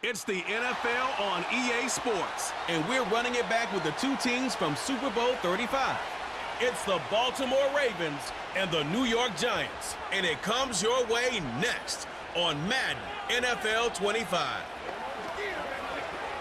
It's the NFL on EA Sports, and we're running it back with the two teams from Super Bowl 35. It's the Baltimore Ravens and the New York Giants, and it comes your way next on Madden NFL 25.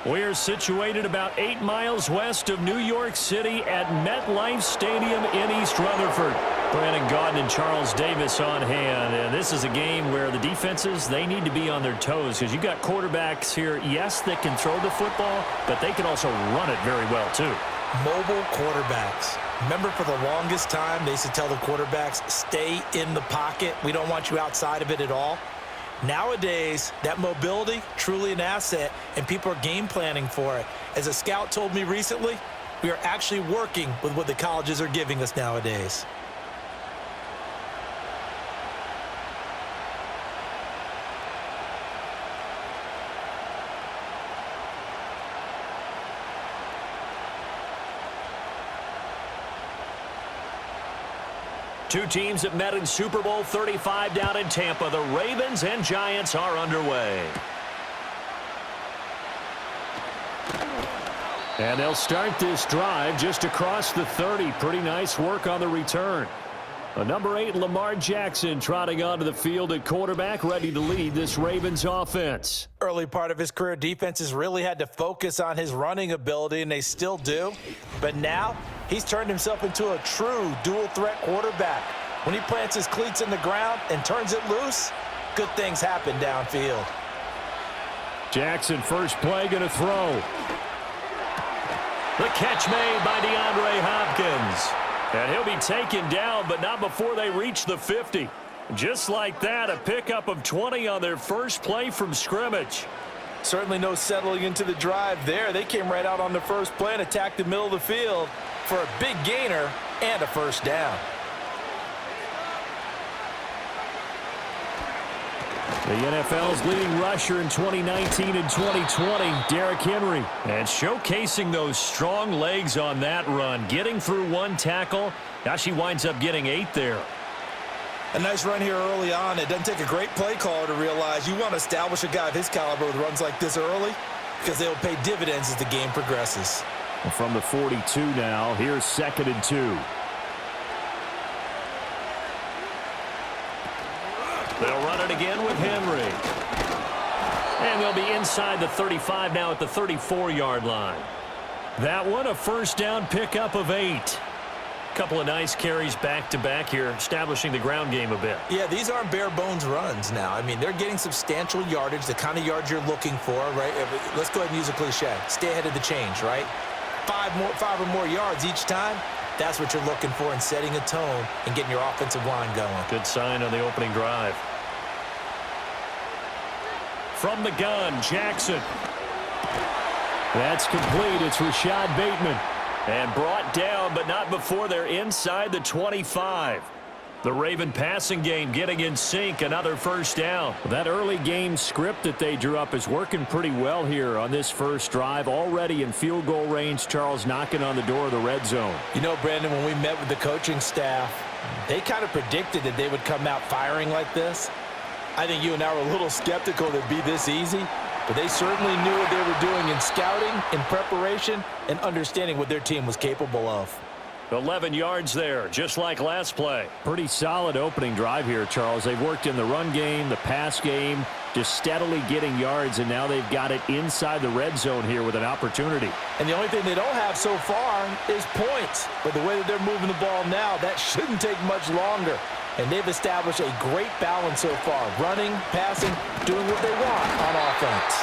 We're situated about 8 miles west of New York City at MetLife Stadium in East Rutherford. Brandon Gaudin and Charles Davis on hand. And this is a game where the defenses, they need to be on their toes because you've got quarterbacks here, yes, that can throw the football, but they can also run it very well too. Mobile quarterbacks. Remember, for the longest time, they used to tell the quarterbacks, stay in the pocket. We don't want you outside of it at all. Nowadays, that mobility, truly an asset, and people are game planning for it. As a scout told me recently, we are actually working with what the colleges are giving us nowadays. Two teams that met in Super Bowl 35 down in Tampa. The Ravens and Giants are underway. And they'll start this drive just across the 30. Pretty nice work on the return. Number 8, Lamar Jackson, trotting onto the field at quarterback, ready to lead this Ravens offense. Early part of his career, defenses really had to focus on his running ability, and they still do. But now, he's turned himself into a true dual-threat quarterback. When he plants his cleats in the ground and turns it loose, good things happen downfield. Jackson, first play, going to throw. The catch made by DeAndre Hopkins. And he'll be taken down, but not before they reach the 50. Just like that, a pickup of 20 on their first play from scrimmage. Certainly no settling into the drive there. They came right out on the first play and attacked the middle of the field for a big gainer and a first down. The NFL's leading rusher in 2019 and 2020, Derrick Henry. And showcasing those strong legs on that run, getting through one tackle. Gosh, he winds up getting 8 there. A nice run here early on. It doesn't take a great play caller to realize you want to establish a guy of his caliber with runs like this early because they'll pay dividends as the game progresses. From the 42 now, here's 2nd and 2. They'll run it again with Henry. And they'll be inside the 35 now at the 34-yard line. That one, a first down pickup of 8. Couple of nice carries back-to-back here, establishing the ground game a bit. Yeah, these aren't bare-bones runs now. I mean, they're getting substantial yardage, the kind of yards you're looking for, right? Let's go ahead and use a cliche. Stay ahead of the change, right? 5 or more yards each time. That's what you're looking for in setting a tone and getting your offensive line going. Good sign on the opening drive. From the gun, Jackson. That's complete. It's Rashad Bateman. And brought down, but not before they're inside the 25. The Raven passing game getting in sync. Another first down. That early game script that they drew up is working pretty well here on this first drive. Already in field goal range, Charles knocking on the door of the red zone. You know, Brandon, when we met with the coaching staff, they kind of predicted that they would come out firing like this. I think you and I were a little skeptical that it'd be this easy, but they certainly knew what they were doing in scouting, in preparation, and understanding what their team was capable of. 11 yards there, just like last play. Pretty solid opening drive here, Charles. They've worked in the run game, the pass game, just steadily getting yards, and now they've got it inside the red zone here with an opportunity. And the only thing they don't have so far is points. But the way that they're moving the ball now, that shouldn't take much longer. And they've established a great balance so far. Running, passing, doing what they want on offense.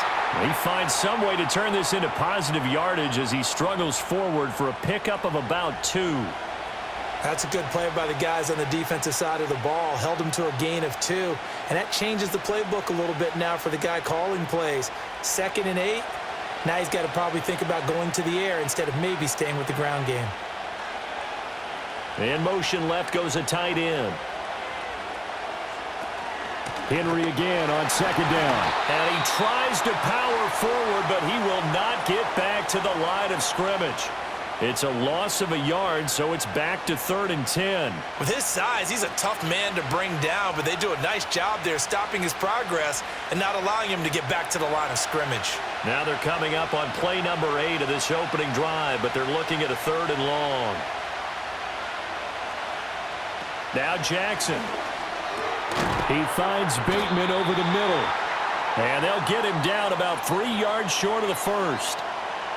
He finds some way to turn this into positive yardage as he struggles forward for a pickup of about 2. That's a good play by the guys on the defensive side of the ball. Held him to a gain of 2. And that changes the playbook a little bit now for the guy calling plays. 2nd and 8. Now he's got to probably think about going to the air instead of maybe staying with the ground game. In motion left goes a tight end. Henry again on 2nd down. And he tries to power forward, but he will not get back to the line of scrimmage. It's a loss of a yard, so it's back to 3rd and 10. With his size, he's a tough man to bring down, but they do a nice job there stopping his progress and not allowing him to get back to the line of scrimmage. Now they're coming up on play number 8 of this opening drive, but they're looking at a 3rd and long. Now Jackson. He finds Bateman over the middle. And they'll get him down about 3 yards short of the first.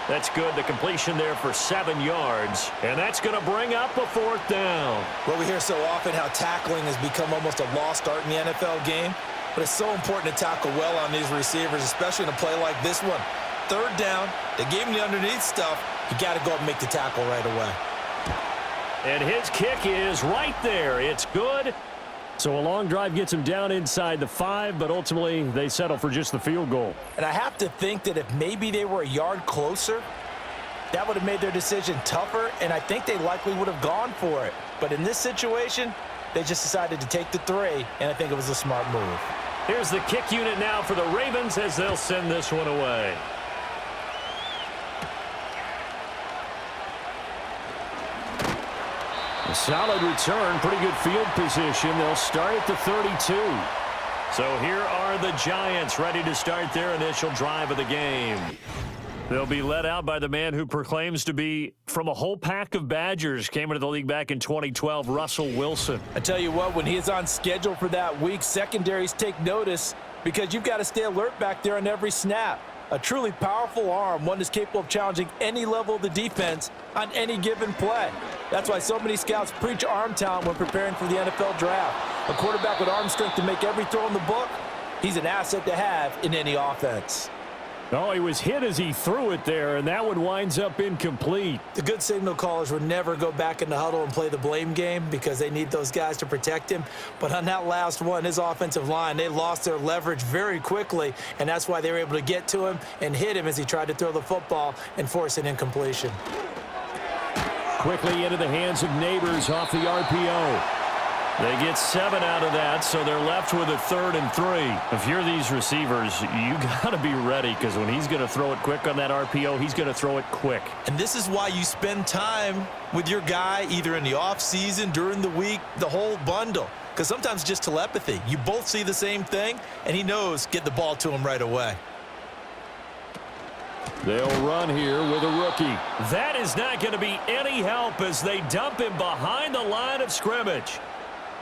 That's good. The completion there for 7 yards. And that's going to bring up a 4th down. Well, we hear so often how tackling has become almost a lost art in the NFL game. But it's so important to tackle well on these receivers, especially in a play like this one. 3rd down, they gave him the underneath stuff. You got to go up and make the tackle right away. And his kick is right there. It's good. So a long drive gets him down inside the 5, but ultimately they settle for just the field goal. And I have to think that if maybe they were a yard closer, that would have made their decision tougher, and I think they likely would have gone for it. But in this situation, they just decided to take the 3, and I think it was a smart move. Here's the kick unit now for the Ravens as they'll send this one away. A solid return, pretty good field position. They'll start at the 32. So here are the Giants ready to start their initial drive of the game. They'll be led out by the man who proclaims to be from a whole pack of Badgers. Came into the league back in 2012, Russell Wilson. I tell you what, when he is on schedule for that week, secondaries take notice because you've got to stay alert back there on every snap. A truly powerful arm, one that's capable of challenging any level of the defense on any given play. That's why so many scouts preach arm talent when preparing for the NFL draft. A quarterback with arm strength to make every throw in the book, he's an asset to have in any offense. Oh, he was hit as he threw it there, and that one winds up incomplete. The good signal callers would never go back in the huddle and play the blame game because they need those guys to protect him. But on that last one, his offensive line, they lost their leverage very quickly, and that's why they were able to get to him and hit him as he tried to throw the football and force an incompletion. Quickly into the hands of Neighbors off the RPO. They get 7 out of that, so they're left with a 3rd and 3. If you're these receivers, you got to be ready because when he's going to throw it quick on that RPO, he's going to throw it quick. And this is why you spend time with your guy either in the offseason, during the week, the whole bundle. Because sometimes just telepathy. You both see the same thing, and he knows get the ball to him right away. They'll run here with a rookie. That is not going to be any help as they dump him behind the line of scrimmage.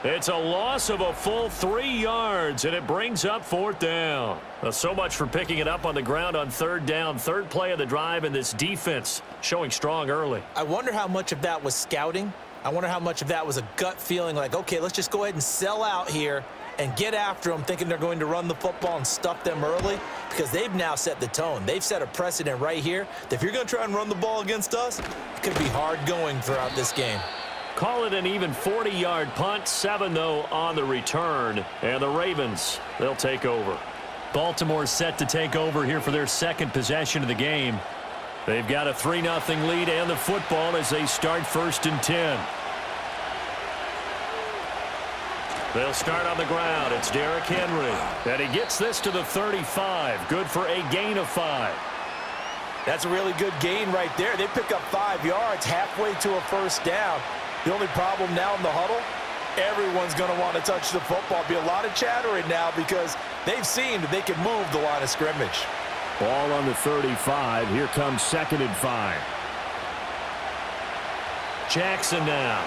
It's a loss of a full 3 yards, and it brings up 4th down. So much for picking it up on the ground on 3rd down. 3rd play of the drive, and this defense showing strong early. I wonder how much of that was scouting. I wonder how much of that was a gut feeling like, okay, let's just go ahead and sell out here and get after them, thinking they're going to run the football and stuff them early, because they've now set the tone. They've set a precedent right here that if you're going to try and run the ball against us, it could be hard going throughout this game. Call it an even 40-yard punt. 7, though, on the return. And the Ravens, they'll take over. Baltimore set to take over here for their 2nd possession of the game. They've got a 3-0 lead and the football as they start 1st and 10. They'll start on the ground. It's Derrick Henry. And he gets this to the 35. Good for a gain of 5. That's a really good gain right there. They pick up 5 yards halfway to a 1st down. The only problem now in the huddle, everyone's going to want to touch the football. Be a lot of chattering now because they've seen that they can move the line of scrimmage. Ball on the 35. Here comes 2nd and 5. Jackson now.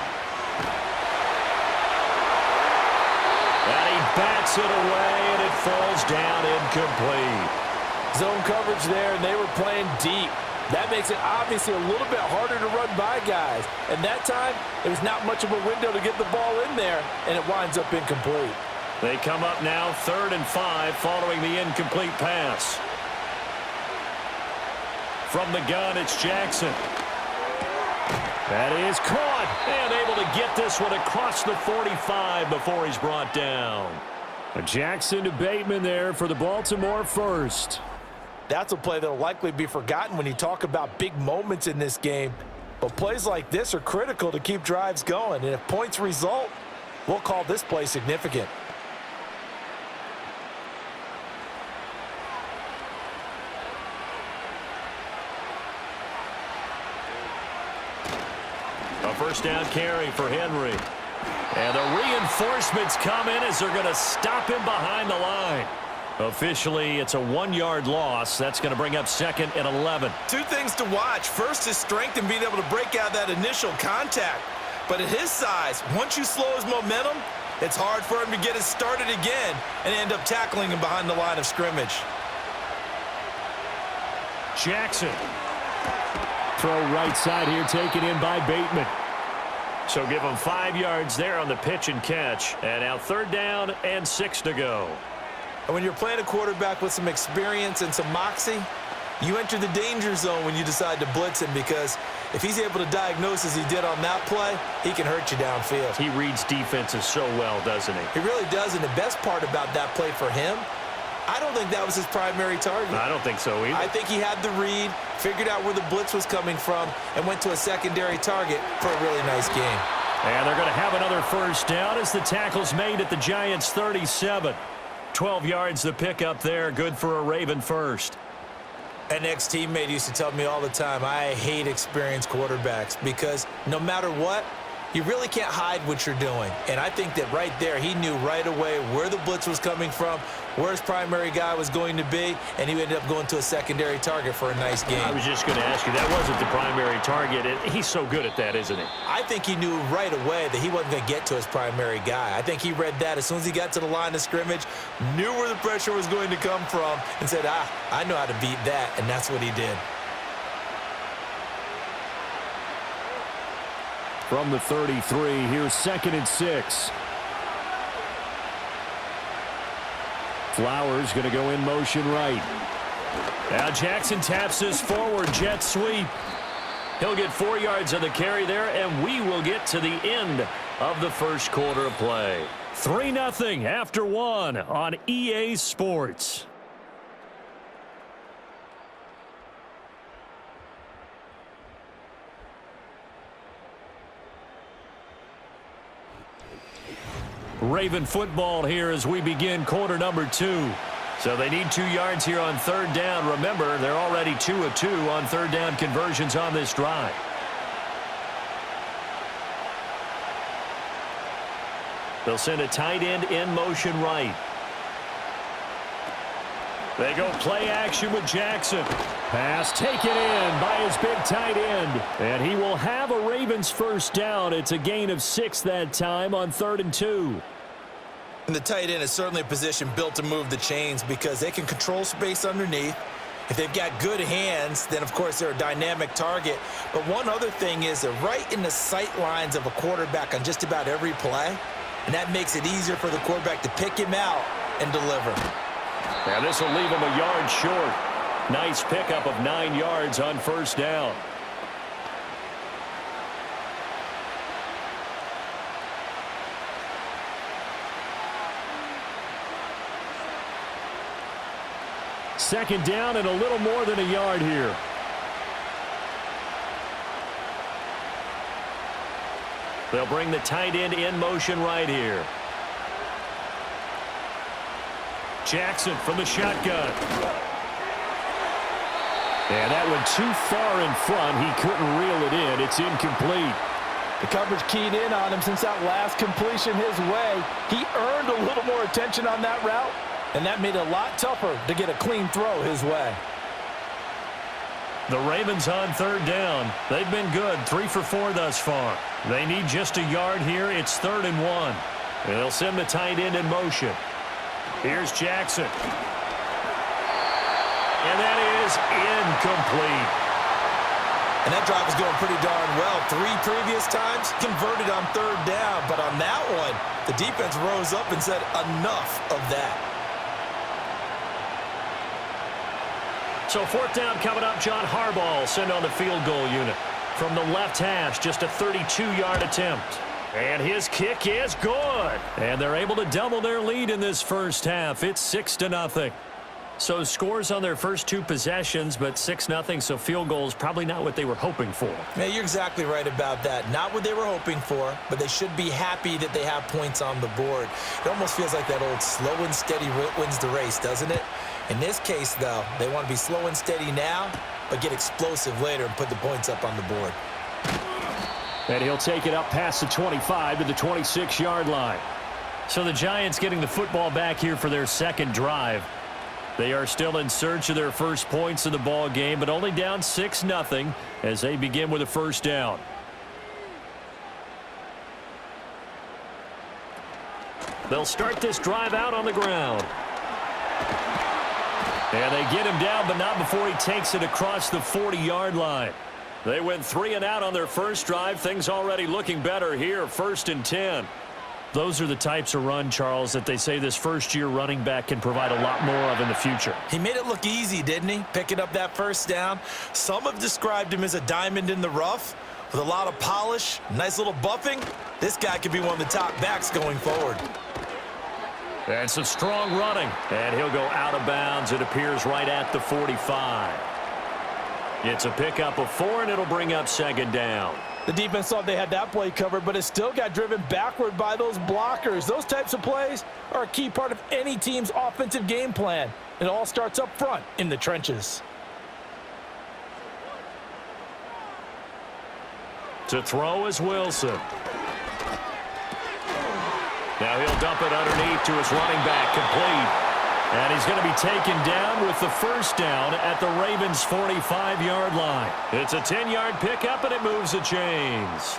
And he bats it away, and it falls down incomplete. Zone coverage there, and they were playing deep. That makes it obviously a little bit harder to run by guys. And that time, there's not much of a window to get the ball in there, and it winds up incomplete. They come up now 3rd and 5 following the incomplete pass. From the gun, it's Jackson. That is caught and able to get this one across the 45 before he's brought down. A Jackson to Bateman there for the Baltimore 1st. That's a play that will likely be forgotten when you talk about big moments in this game. But plays like this are critical to keep drives going. And if points result, we'll call this play significant. A first down carry for Henry. And the reinforcements come in as they're going to stop him behind the line. Officially, it's a 1-yard loss. That's going to bring up 2nd and 11. Two things to watch. First, his strength and being able to break out that initial contact. But at his size, once you slow his momentum, it's hard for him to get it started again and end up tackling him behind the line of scrimmage. Jackson. Throw right side here, taken in by Bateman. So give him 5 yards there on the pitch and catch. And now 3rd down and 6 to go. And when you're playing a quarterback with some experience and some moxie, you enter the danger zone when you decide to blitz him, because if he's able to diagnose as he did on that play, he can hurt you downfield. He reads defenses so well, doesn't he? He really does, and the best part about that play for him, I don't think that was his primary target. I don't think so either. I think he had the read, figured out where the blitz was coming from, and went to a secondary target for a really nice game. And they're going to have another first down as the tackle's made at the Giants' 37. 12 yards the pickup there, good for a Raven first. An ex-teammate used to tell me all the time, I hate experienced quarterbacks, because no matter what, you really can't hide what you're doing. And I think that right there, he knew right away where the blitz was coming from, where his primary guy was going to be, and he ended up going to a secondary target for a nice game. I was just going to ask you, that wasn't the primary target. He's so good at that, isn't he? I think he knew right away that he wasn't going to get to his primary guy. I think he read that as soon as he got to the line of scrimmage, knew where the pressure was going to come from, and said, I know how to beat that, and that's what he did. From the 33, here's 2nd and 6. Flowers going to go in motion right. Now Jackson taps this forward jet sweep. He'll get 4 yards on the carry there, and we will get to the end of the first quarter of play. 3-0 after 1 on EA Sports. Raven football here as we begin quarter number 2. So they need 2 yards here on 3rd down. Remember, they're already 2 of 2 on 3rd down conversions on this drive. They'll send a tight end in motion right. They go play action with Jackson. Pass taken in by his big tight end. And he will have a Ravens first down. It's a gain of 6 that time on 3rd and 2. And the tight end is certainly a position built to move the chains, because they can control space underneath. If they've got good hands, then of course they're a dynamic target. But one other thing is they're right in the sight lines of a quarterback on just about every play. And that makes it easier for the quarterback to pick him out and deliver. Now this will leave him a yard short. Nice pickup of 9 yards on first down. Second down and a little more than a yard here. They'll bring the tight end in motion right here. Jackson from the shotgun. And that went too far in front. He couldn't reel it in. It's incomplete. The coverage keyed in on him since that last completion his way. He earned a little more attention on that route, and that made it a lot tougher to get a clean throw his way. The Ravens on 3rd down. They've been good, 3 for 4 thus far. They need just a yard here. It's 3rd and 1. And they'll send the tight end in motion. Here's Jackson. And that is incomplete. And that drive is going pretty darn well. 3 previous times converted on 3rd down. But on that one, the defense rose up and said, enough of that. So 4th down coming up. John Harbaugh sent on the field goal unit. From the left hash, just a 32-yard attempt. And his kick is good. And they're able to double their lead in this first half. It's 6-0. So scores on their first 2 possessions, but 6-0, so field goals probably not what they were hoping for. Yeah, you're exactly right about that. Not what they were hoping for, but they should be happy that they have points on the board. It almost feels like that old slow and steady wins the race, doesn't it? In this case, though, they want to be slow and steady now, but get explosive later and put the points up on the board. And he'll take it up past the 25 to the 26-yard line. So the Giants getting the football back here for their second drive. They are still in search of their first points of the ball game, but only down 6-0 as they begin with a first down. They'll start this drive out on the ground. And they get him down, but not before he takes it across the 40-yard line. They went 3 and out on their first drive. Things already looking better here, 1st and 10. Those are the types of run, Charles, that they say this first-year running back can provide a lot more of in the future. He made it look easy, didn't he? Picking up that first down. Some have described him as a diamond in the rough with a lot of polish, nice little buffing. This guy could be one of the top backs going forward. And some strong running. And he'll go out of bounds, it appears, right at the 45. It's a pickup of 4, and it'll bring up 2nd down. The defense thought they had that play covered, but it still got driven backward by those blockers. Those types of plays are a key part of any team's offensive game plan. It all starts up front in the trenches. To throw is Wilson. Now he'll dump it underneath to his running back, complete. And he's going to be taken down with the first down at the Ravens' 45-yard line. It's a 10-yard pickup, and it moves the chains.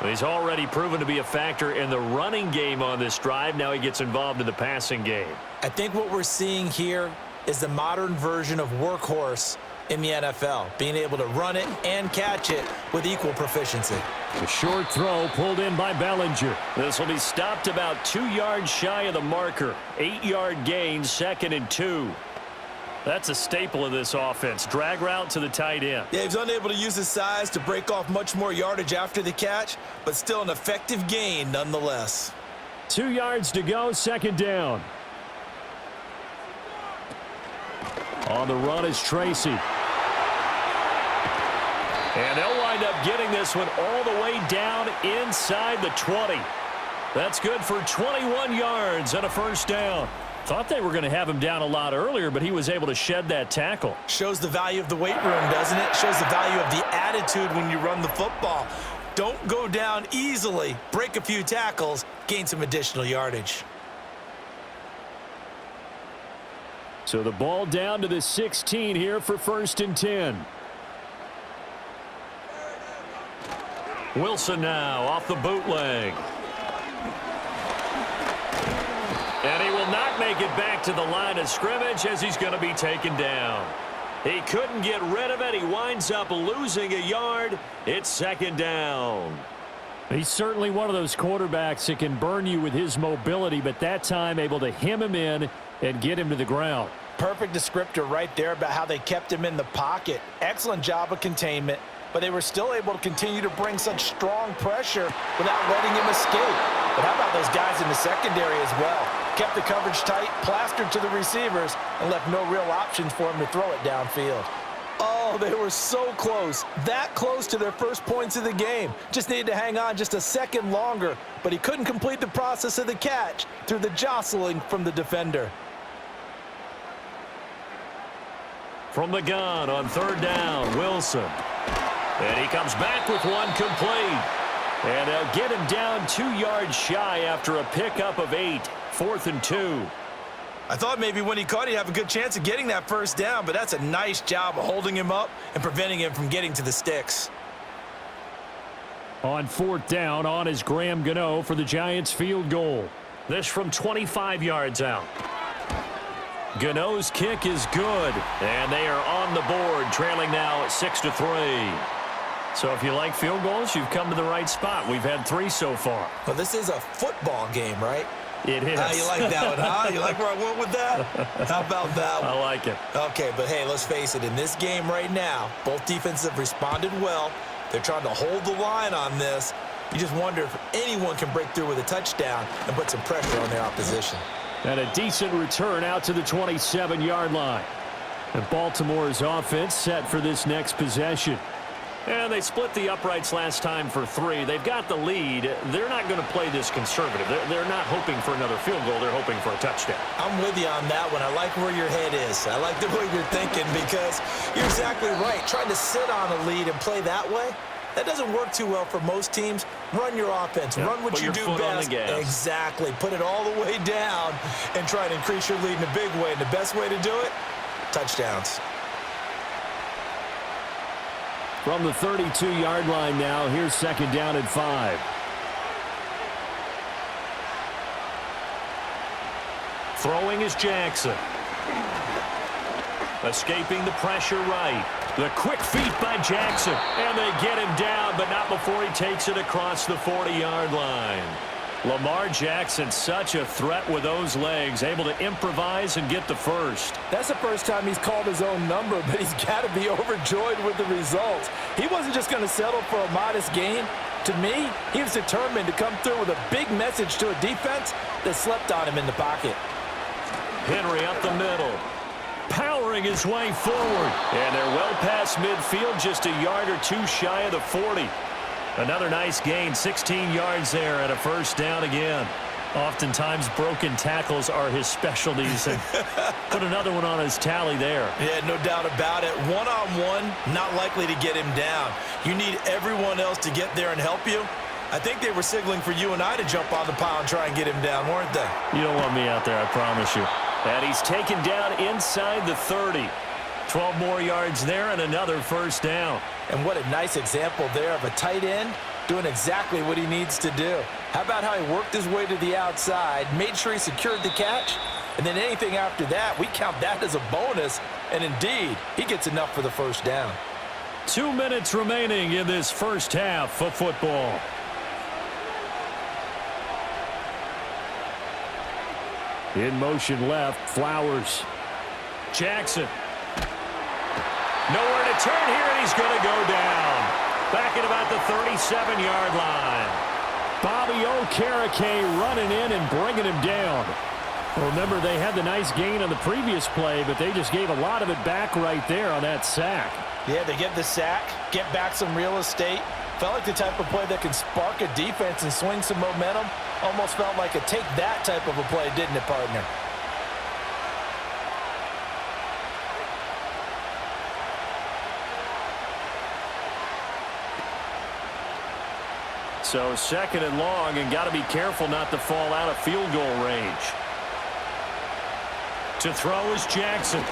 He's already proven to be a factor in the running game on this drive. Now he gets involved in the passing game. I think what we're seeing here is the modern version of workhorse in the NFL, being able to run it and catch it with equal proficiency. The short throw pulled in by Bellinger. This will be stopped about 2 yards shy of the marker. 8-yard gain, 2nd and 2. That's a staple of this offense. Drag route to the tight end. Yeah, he's unable to use his size to break off much more yardage after the catch, but still an effective gain nonetheless. 2 yards to go, 2nd down. On the run is Tracy. And they'll wind up getting this one all the way down inside the 20. That's good for 21 yards and a first down. Thought they were going to have him down a lot earlier, but he was able to shed that tackle. Shows the value of the weight room, doesn't it? Shows the value of the attitude when you run the football. Don't go down easily. Break a few tackles, gain some additional yardage. So the ball down to the 16 here for 1st and 10. Wilson now off the bootleg. And he will not make it back to the line of scrimmage as he's going to be taken down. He couldn't get rid of it. He winds up losing a yard. It's 2nd down. He's certainly one of those quarterbacks that can burn you with his mobility, but that time able to hem him in and get him to the ground. Perfect descriptor right there about how they kept him in the pocket. Excellent job of containment, but they were still able to continue to bring such strong pressure without letting him escape. But how about those guys in the secondary as well? Kept the coverage tight, plastered to the receivers, and left no real options for him to throw it downfield. Oh, they were so close, that close to their first points of the game. Just needed to hang on just a second longer, but he couldn't complete the process of the catch through the jostling from the defender. From the gun on 3rd down, Wilson. And he comes back with one complete. And they'll get him down 2 yards shy after a pickup of 8. 4th and 2. I thought maybe when he caught, he'd have a good chance of getting that first down, but that's a nice job of holding him up and preventing him from getting to the sticks. On 4th down, on is Graham Gano for the Giants field goal. This from 25 yards out. Gano's kick is good, and they are on the board, trailing now at 6-3. So if you like field goals, you've come to the right spot. We've had 3 so far. Well, this is a football game, right? It is. You like that one, huh? You like where I went with that? How about that one? I like it. Okay, but hey, let's face it. In this game right now, both defenses have responded well. They're trying to hold the line on this. You just wonder if anyone can break through with a touchdown and put some pressure on their opposition. And a decent return out to the 27-yard line. And Baltimore's offense set for this next possession. And they split the uprights last time for 3. They've got the lead. They're not going to play this conservative. They're not hoping for another field goal. They're hoping for a touchdown. I'm with you on that one. I like where your head is. I like the way you're thinking because you're exactly right. Trying to sit on a lead and play that way, That doesn't work too well for most teams. Run your offense. Yep. Run what Put you your do foot on best. the gas. Exactly. Put it all the way down and try to increase your lead in a big way. And the best way to do it, touchdowns. From the 32-yard line now, here's second down and 5. Throwing is Jackson. Escaping the pressure right. The quick feet by Jackson. And they get him down, but not before he takes it across the 40-yard line. Lamar Jackson, such a threat with those legs, able to improvise and get the first. That's the first time he's called his own number, but he's got to be overjoyed with the results. He wasn't just going to settle for a modest gain. To me, he was determined to come through with a big message to a defense that slept on him in the pocket. Henry up the middle, powering his way forward. And they're well past midfield, just a yard or two shy of the 40. Another nice gain, 16 yards there and a first down again. Oftentimes, broken tackles are his specialties. And put another one on his tally there. Yeah, no doubt about it. One-on-one, not likely to get him down. You need everyone else to get there and help you. I think they were signaling for you and I to jump on the pile and try and get him down, weren't they? You don't want me out there, I promise you. And he's taken down inside the 30. 12 more yards there and another first down. And what a nice example there of a tight end doing exactly what he needs to do. How about how he worked his way to the outside, made sure he secured the catch, and then anything after that, we count that as a bonus. And indeed, he gets enough for the first down. 2 minutes remaining in this first half of football. In motion left, Flowers. Jackson. Nowhere to turn here, and he's going to go down. Back at about the 37-yard line. Bobby Okereke running in and bringing him down. Remember, they had the nice gain on the previous play, but they just gave a lot of it back right there on that sack. Yeah, they get the sack, get back some real estate. Felt like the type of play that can spark a defense and swing some momentum. Almost felt like a take that type of a play, didn't it, partner? So second and long, and got to be careful not to fall out of field goal range. To throw is Jackson.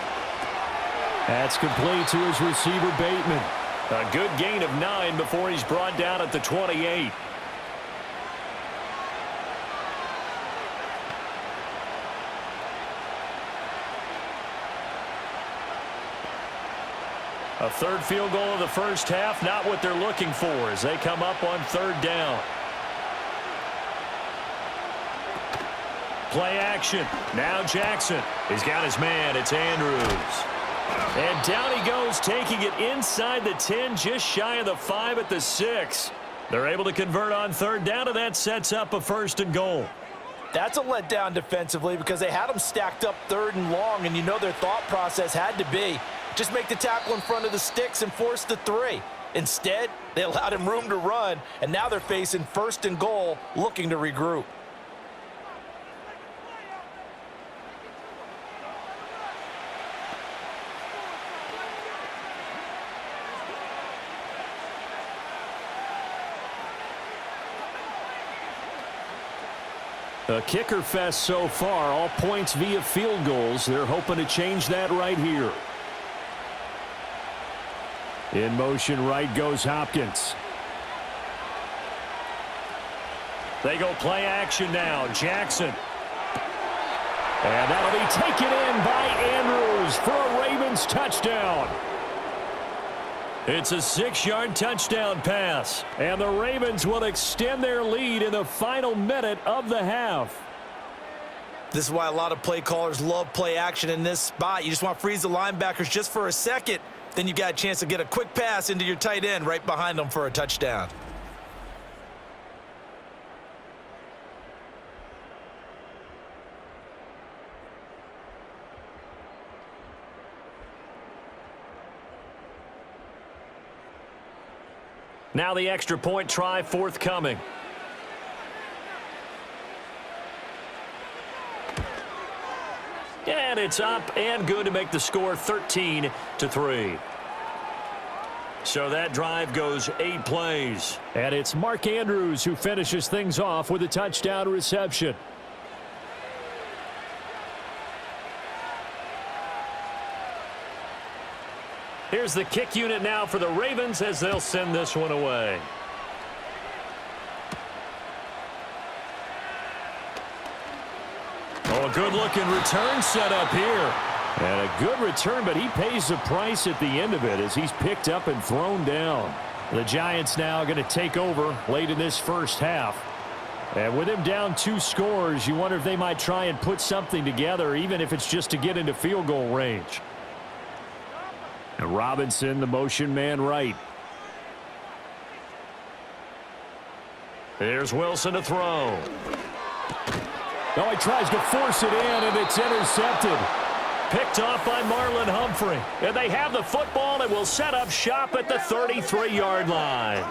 That's complete to his receiver, Bateman. A good gain of 9 before he's brought down at the 28. A third field goal of the first half, not what they're looking for as they come up on third down. Play action. Now Jackson. He's got his man. It's Andrews. And down he goes, taking it inside the 10, just shy of the 5 at the 6. They're able to convert on third down, and that sets up a first and goal. That's a letdown defensively because they had them stacked up third and long, and you know their thought process had to be just make the tackle in front of the sticks and force the 3. Instead, they allowed him room to run, and now they're facing first and goal, looking to regroup. A kicker fest so far, all points via field goals. They're hoping to change that right here. In motion right goes Hopkins. They go play action now. Jackson. And that'll be taken in by Andrews for a Ravens touchdown. It's a 6-yard touchdown pass, and the Ravens will extend their lead in the final minute of the half. This is why a lot of play callers love play action in this spot. You just want to freeze the linebackers just for a second. Then you got a chance to get a quick pass into your tight end right behind them for a touchdown. Now the extra point try forthcoming. And it's up and good to make the score 13-3. So that drive goes 8 plays. And it's Mark Andrews who finishes things off with a touchdown reception. Here's the kick unit now for the Ravens as they'll send this one away. Oh, a good-looking return set up here. And a good return, but he pays the price at the end of it as he's picked up and thrown down. The Giants now going to take over late in this first half. And with him down 2 scores, you wonder if they might try and put something together, even if it's just to get into field goal range. And Robinson, the motion man right. Here's Wilson to throw. Oh, he tries to force it in, and it's intercepted. Picked off by Marlon Humphrey. And they have the football and will set up shop at the 33-yard line.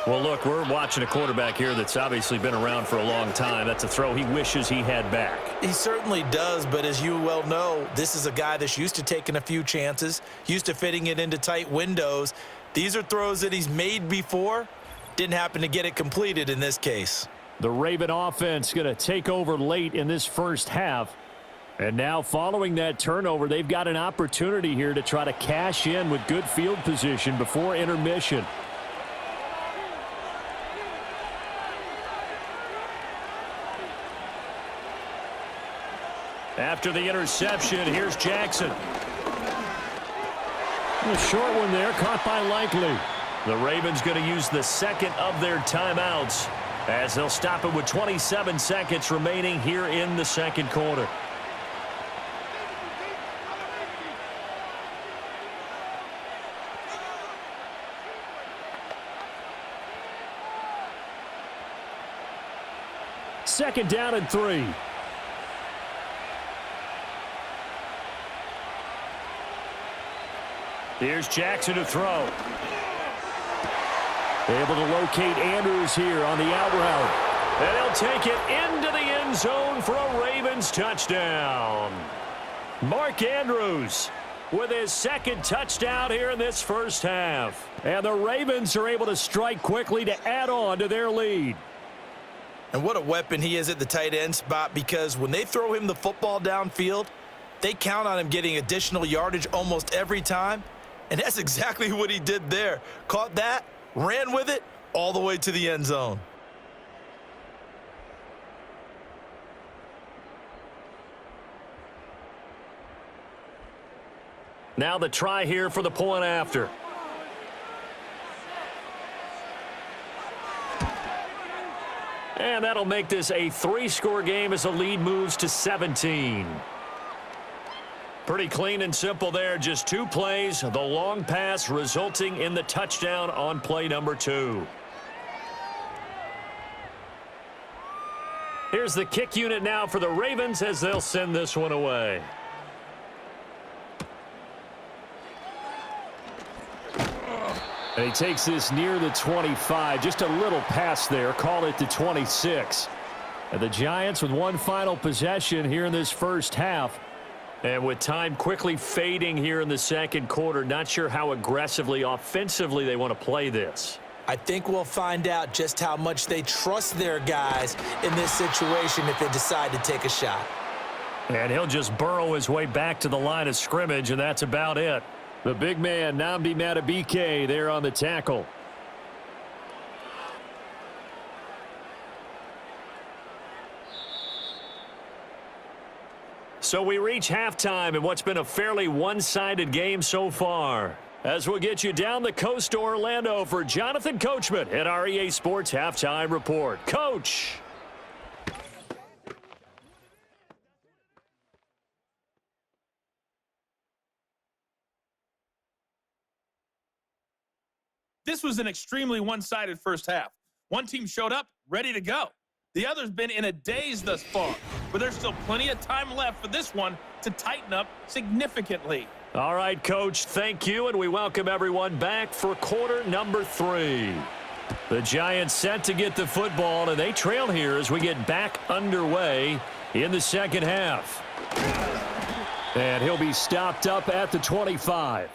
Well, look, we're watching a quarterback here that's obviously been around for a long time. That's a throw he wishes he had back. He certainly does, but as you well know, this is a guy that's used to taking a few chances, used to fitting it into tight windows. These are throws that he's made before. Didn't happen to get it completed in this case. The Raven offense going to take over late in this first half. And now following that turnover, they've got an opportunity here to try to cash in with good field position before intermission. After the interception, here's Jackson. A short one there, caught by Likely. The Ravens going to use the second of their timeouts as they'll stop it with 27 seconds remaining here in the second quarter. Second down and 3. Here's Jackson to throw. Able to locate Andrews here on the out route. And he'll take it into the end zone for a Ravens touchdown. Mark Andrews with his second touchdown here in this first half. And the Ravens are able to strike quickly to add on to their lead. And what a weapon he is at the tight end spot, because when they throw him the football downfield, they count on him getting additional yardage almost every time. And that's exactly what he did there. Caught that, ran with it, all the way to the end zone. Now the try here for the point after. And that'll make this a 3-score game as the lead moves to 17. Pretty clean and simple there. Just 2 plays. The long pass resulting in the touchdown on play number 2. Here's the kick unit now for the Ravens as they'll send this one away. And he takes this near the 25. Just a little pass there. Call it the 26. And the Giants with one final possession here in this first half. And with time quickly fading here in the second quarter, not sure how aggressively, offensively they want to play this. I think we'll find out just how much they trust their guys in this situation if they decide to take a shot. And he'll just burrow his way back to the line of scrimmage, and that's about it. The big man, Nnamdi Madubuike, there on the tackle. So we reach halftime in what's been a fairly one-sided game so far. As we'll get you down the coast to Orlando for Jonathan Coachman at our EA Sports Halftime Report. Coach! This was an extremely one-sided first half. One team showed up, ready to go. The other's been in a daze thus far, but there's still plenty of time left for this one to tighten up significantly. All right, Coach, thank you, and we welcome everyone back for quarter number 3. The Giants set to get the football, and they trail here as we get back underway in the second half. And he'll be stopped up at the 25.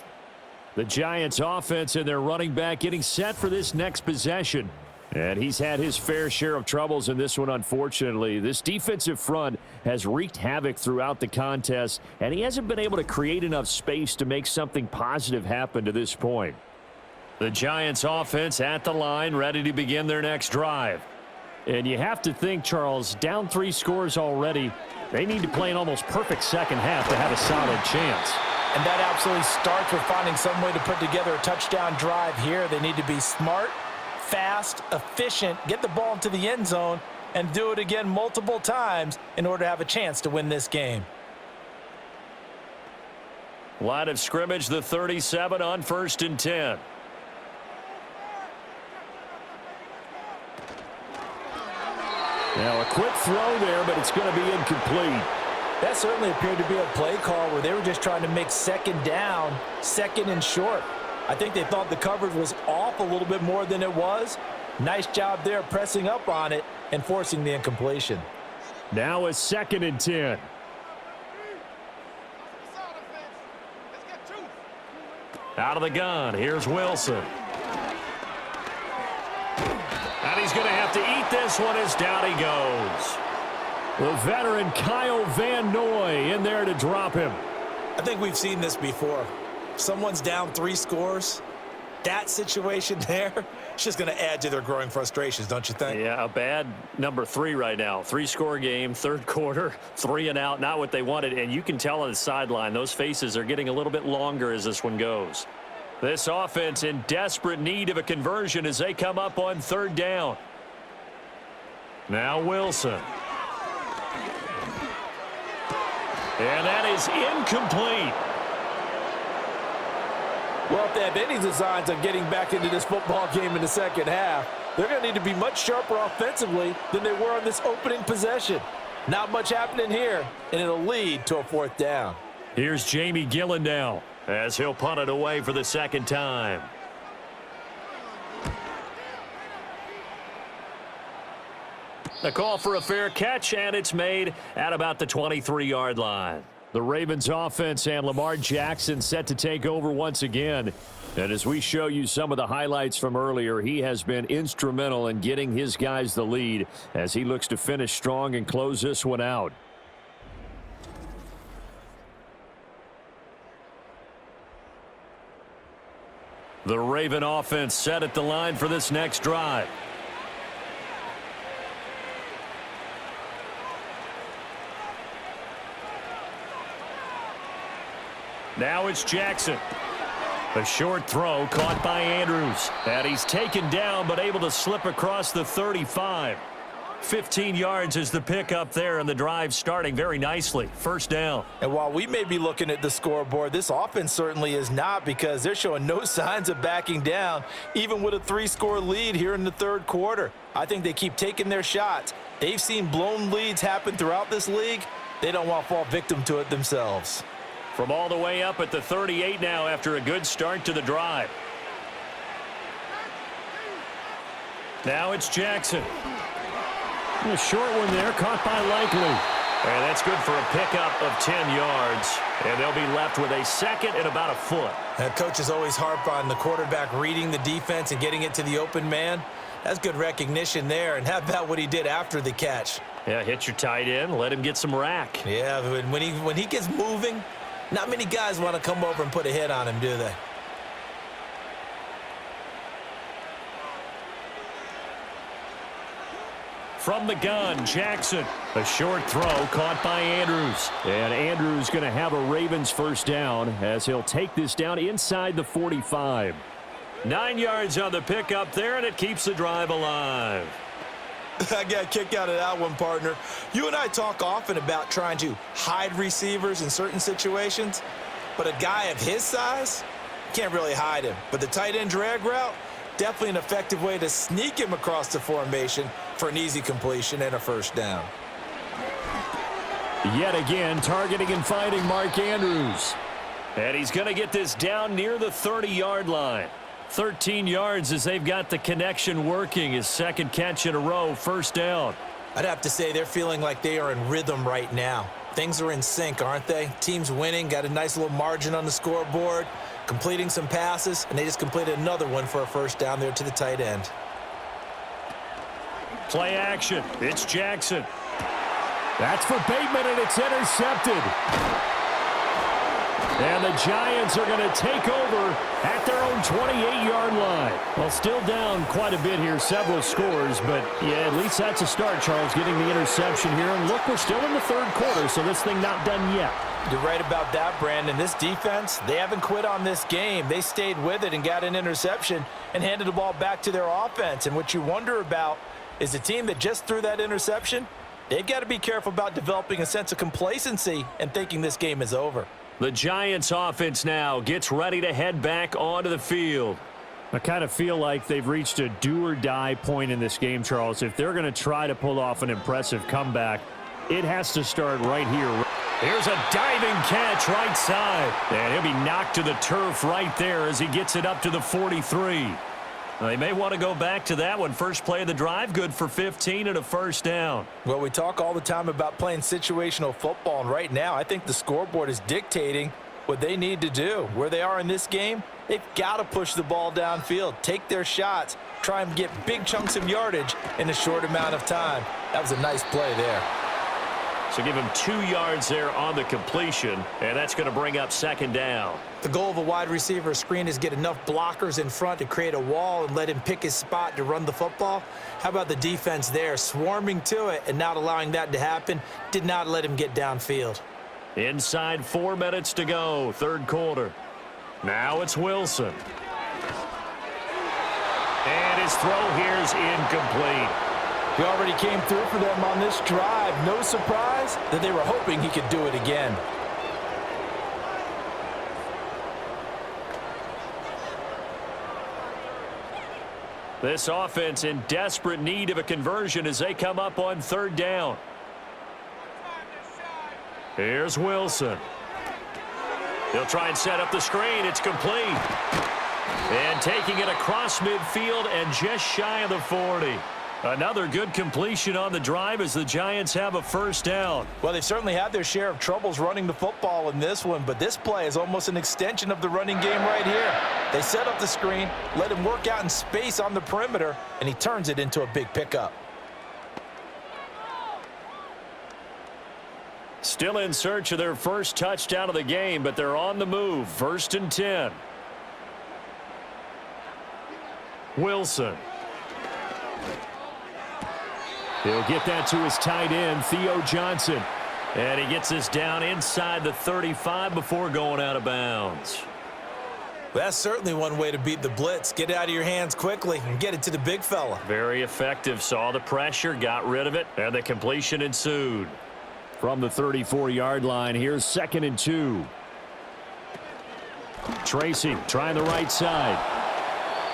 The Giants offense and their running back getting set for this next possession. And he's had his fair share of troubles in this one, unfortunately. This defensive front has wreaked havoc throughout the contest, and he hasn't been able to create enough space to make something positive happen to this point. The Giants offense at the line, ready to begin their next drive. And you have to think, Charles, down 3 scores already, they need to play an almost perfect second half to have a solid chance. And that absolutely starts with finding some way to put together a touchdown drive here. They need to be smart, fast, efficient, get the ball into the end zone, and do it again multiple times in order to have a chance to win this game. Line of scrimmage, the 37 on 1st and 10. Now a quick throw there, but it's going to be incomplete. That certainly appeared to be a play call where they were just trying to make second down, second and short. I think they thought the coverage was off a little bit more than it was. Nice job there pressing up on it and forcing the incompletion. Now a 2nd and 10. Out of the gun, here's Wilson. And he's going to have to eat this one as down he goes. The veteran Kyle Van Noy in there to drop him. I think we've seen this before. If someone's down 3 scores, that situation there, it's just going to add to their growing frustrations, don't you think? Yeah, a bad number 3 right now. 3-score game, 3rd quarter, 3 and out, not what they wanted. And you can tell on the sideline, those faces are getting a little bit longer as this one goes. This offense in desperate need of a conversion as they come up on 3rd down. Now Wilson. And that is incomplete. Well, if they have any designs on getting back into this football game in the second half, they're going to need to be much sharper offensively than they were on this opening possession. Not much happening here, and it'll lead to a 4th down. Here's Jamie Gillen now as he'll punt it away for the 2nd time. The call for a fair catch, and it's made at about the 23-yard line. The Ravens offense and Lamar Jackson set to take over once again. And as we show you some of the highlights from earlier, he has been instrumental in getting his guys the lead as he looks to finish strong and close this one out. The Raven offense set at the line for this next drive. Now it's Jackson. A short throw caught by Andrews. And he's taken down but able to slip across the 35. 15 yards is the pickup there, and the drive starting very nicely. 1st down. And while we may be looking at the scoreboard, this offense certainly is not, because they're showing no signs of backing down, even with a 3-score lead here in the 3rd quarter. I think they keep taking their shots. They've seen blown leads happen throughout this league. They don't want to fall victim to it themselves. From all the way up at the 38 now after a good start to the drive. Now it's Jackson. A short one there, caught by Likely. And that's good for a pickup of 10 yards. And they'll be left with a 2nd and about a foot. Coaches always harp on the quarterback reading the defense and getting it to the open man. That's good recognition there. And how about what he did after the catch? Yeah, hit your tight end, let him get some rack. Yeah, when he gets moving, not many guys want to come over and put a hit on him, do they? From the gun, Jackson. A short throw caught by Andrews. And Andrews going to have a Ravens 1st down as he'll take this down inside the 45. 9 yards on the pickup there, and it keeps the drive alive. I got a kick out of that one, partner. You and I talk often about trying to hide receivers in certain situations, but a guy of his size, can't really hide him. But the tight end drag route, definitely an effective way to sneak him across the formation for an easy completion and a 1st down. Yet again, targeting and finding Mark Andrews. And he's going to get this down near the 30-yard line. 13 yards as they've got the connection working. His 2nd catch in a row, 1st down. I'd have to say they're feeling like they are in rhythm right now. Things are in sync, aren't they? Team's winning, got a nice little margin on the scoreboard, completing some passes, and they just completed another one for a first down there to the tight end. Play action. It's Jackson. That's for Bateman, and it's intercepted. And the Giants are going to take over at their own 28-yard line. Well, still down quite a bit here, several scores, but yeah, at least that's a start, Charles, getting the interception here. And look, we're still in the third quarter, so this thing not done yet. You're right about that, Brandon. This defense, they haven't quit on this game. They stayed with it and got an interception and handed the ball back to their offense. And what you wonder about is the team that just threw that interception, they've got to be careful about developing a sense of complacency and thinking this game is over. The Giants offense now gets ready to head back onto the field. I kind of feel like they've reached a do-or-die point in this game, Charles. If they're going to try to pull off an impressive comeback, it has to start right here. Here's a diving catch right side. And he'll be knocked to the turf right there as he gets it up to the 43. They may want to go back to that one. First play of the drive, good for 15 and a first down. Well, we talk all the time about playing situational football, and right now I think the scoreboard is dictating what they need to do. Where they are in this game, they've got to push the ball downfield, take their shots, try and get big chunks of yardage in a short amount of time. That was a nice play there. So give him 2 yards there on the completion, and that's going to bring up second down. The goal of a wide receiver screen is get enough blockers in front to create a wall and let him pick his spot to run the football. How about the defense there, swarming to it and not allowing that to happen? Did not let him get downfield. Inside 4 minutes to go, third quarter. Now it's Wilson. And his throw here is incomplete. He already came through for them on this drive. No surprise that they were hoping he could do it again. This offense in desperate need of a conversion as they come up on third down. Here's Wilson. He'll try and set up the screen. It's complete. And taking it across midfield and just shy of the 40. Another good completion on the drive as the Giants have a first down. Well, they certainly had their share of troubles running the football in this one, but this play is almost an extension of the running game right here. They set up the screen, let him work out in space on the perimeter, and he turns it into a big pickup. Still in search of their first touchdown of the game, but they're on the move. First and 10. Wilson. He'll get that to his tight end, Theo Johnson. And he gets this down inside the 35 before going out of bounds. That's certainly one way to beat the blitz. Get it out of your hands quickly and get it to the big fella. Very effective. Saw the pressure, got rid of it, and the completion ensued. From the 34-yard line, here's second and 2. Tracy trying the right side.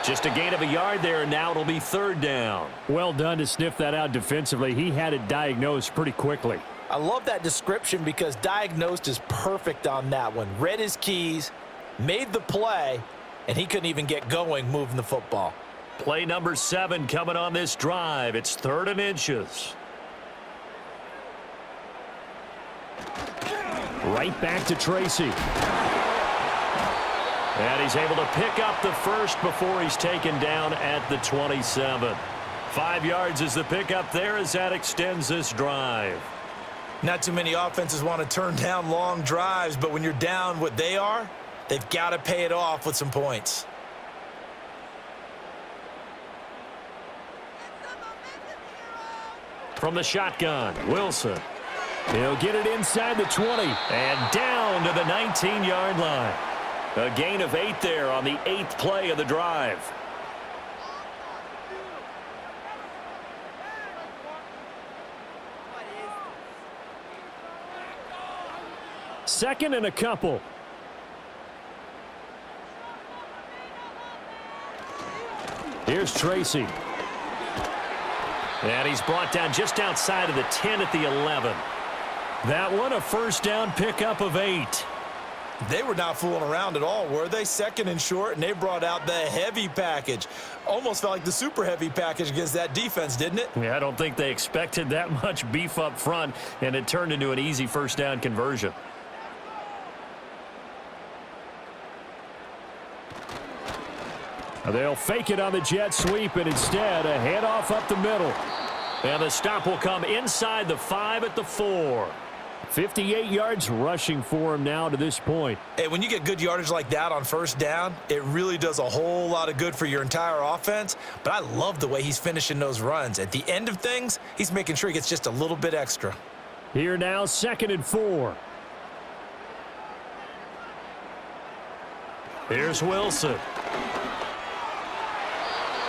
Just a gain of a yard there, and now it'll be third down. Well done to sniff that out defensively. He had it diagnosed pretty quickly. I love that description because diagnosed is perfect on that one. Read his keys, made the play, and he couldn't even get going moving the football. Play number 7 coming on this drive. It's 3rd and inches. Right back to Tracy. And he's able to pick up the first before he's taken down at the 27. 5 yards is the pickup there as that extends this drive. Not too many offenses want to turn down long drives, but when you're down what they are, they've got to pay it off with some points. From the shotgun, Wilson. He'll get it inside the 20 and down to the 19-yard line. A gain of 8 there on the 8th play of the drive. Second and a couple. Here's Tracy. And he's brought down just outside of the 10 at the 11. That one a first down pickup of 8. They were not fooling around at all, were they? Second and short, and they brought out the heavy package. Almost felt like the super heavy package against that defense, didn't it? Yeah, I don't think they expected that much beef up front, and it turned into an easy first down conversion. They'll fake it on the jet sweep, and instead a handoff up the middle. And the stop will come inside the 5 at the 4. 58 yards rushing for him now to this point. Hey, when you get good yardage like that on first down, it really does a whole lot of good for your entire offense. But I love the way he's finishing those runs. At the end of things, he's making sure he gets just a little bit extra. Here now, 2nd and 4. Here's Wilson.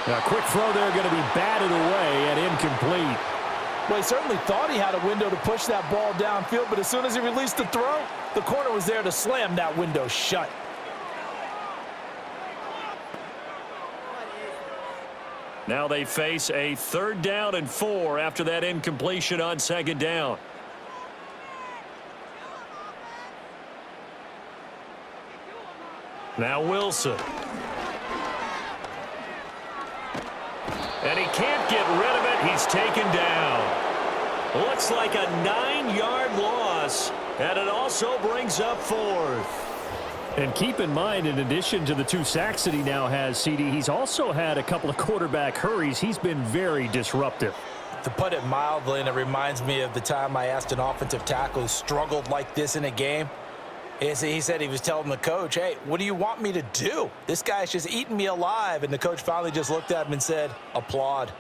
A quick throw there going to be batted away and incomplete. Well, he certainly thought he had a window to push that ball downfield, but as soon as he released the throw, the corner was there to slam that window shut. Now they face a 3rd down and 4 after that incompletion on 2nd down. Now Wilson. And he can't get rid of it. He's taken down. Looks like a 9-yard loss. And it also brings up 4th. And keep in mind, in addition to the 2 sacks that he now has, CD, he's also had a couple of quarterback hurries. He's been very disruptive. To put it mildly, and it reminds me of the time I asked an offensive tackle who struggled like this in a game. He said he was telling the coach, hey, what do you want me to do? This guy's just eating me alive. And the coach finally just looked at him and said, applaud.